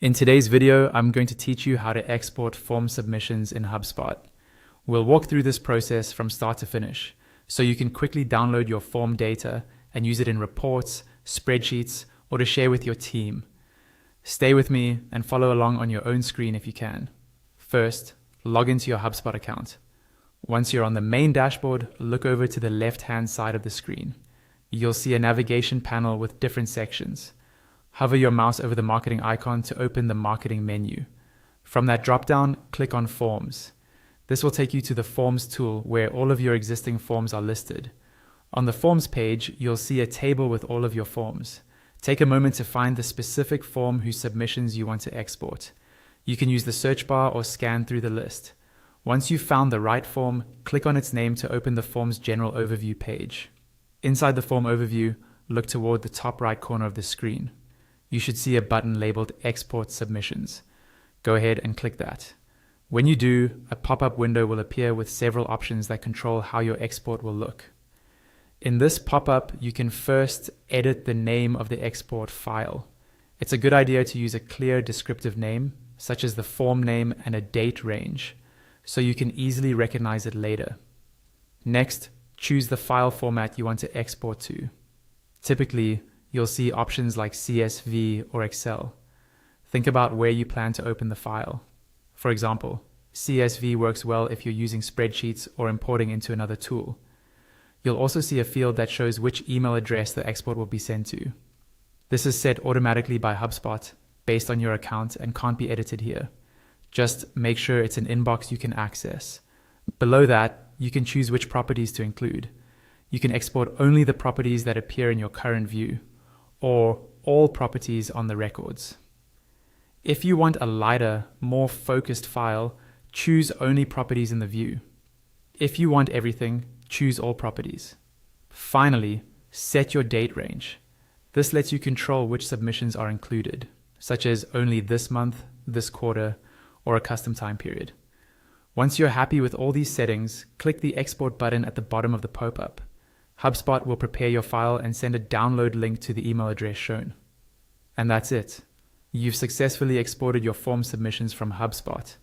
In today's video, I'm going to teach you how to export form submissions in HubSpot. We'll walk through this process from start to finish, so you can quickly download your form data and use it in reports, spreadsheets, or to share with your team. Stay with me and follow along on your own screen if you can. First, log into your HubSpot account. Once you're on the main dashboard, look over to the left-hand side of the screen. You'll see a navigation panel with different sections. Hover your mouse over the marketing icon to open the marketing menu. From that drop-down, click on Forms. This will take you to the Forms tool where all of your existing forms are listed. On the Forms page, you'll see a table with all of your forms. Take a moment to find the specific form whose submissions you want to export. You can use the search bar or scan through the list. Once you've found the right form, click on its name to open the form's general overview page. Inside the form overview, look toward the top right corner of the screen. You should see a button labeled Export Submissions. Go ahead and click that. When you do, a pop-up window will appear with several options that control how your export will look. In this pop-up, you can first edit the name of the export file. It's a good idea to use a clear descriptive name, such as the form name and a date range, so you can easily recognize it later. Next, choose the file format you want to export to. Typically, you'll see options like CSV or Excel. Think about where you plan to open the file. For example, CSV works well if you're using spreadsheets or importing into another tool. You'll also see a field that shows which email address the export will be sent to. This is set automatically by HubSpot based on your account and can't be edited here. Just make sure it's an inbox you can access. Below that, you can choose which properties to include. You can export only the properties that appear in your current view, or all properties on the records. If you want a lighter, more focused file, choose only properties in the view. If you want everything, choose all properties. Finally, set your date range. This lets you control which submissions are included, such as only this month, this quarter, or a custom time period. Once you're happy with all these settings, click the Export button at the bottom of the pop-up. HubSpot will prepare your file and send a download link to the email address shown. And that's it. You've successfully exported your form submissions from HubSpot.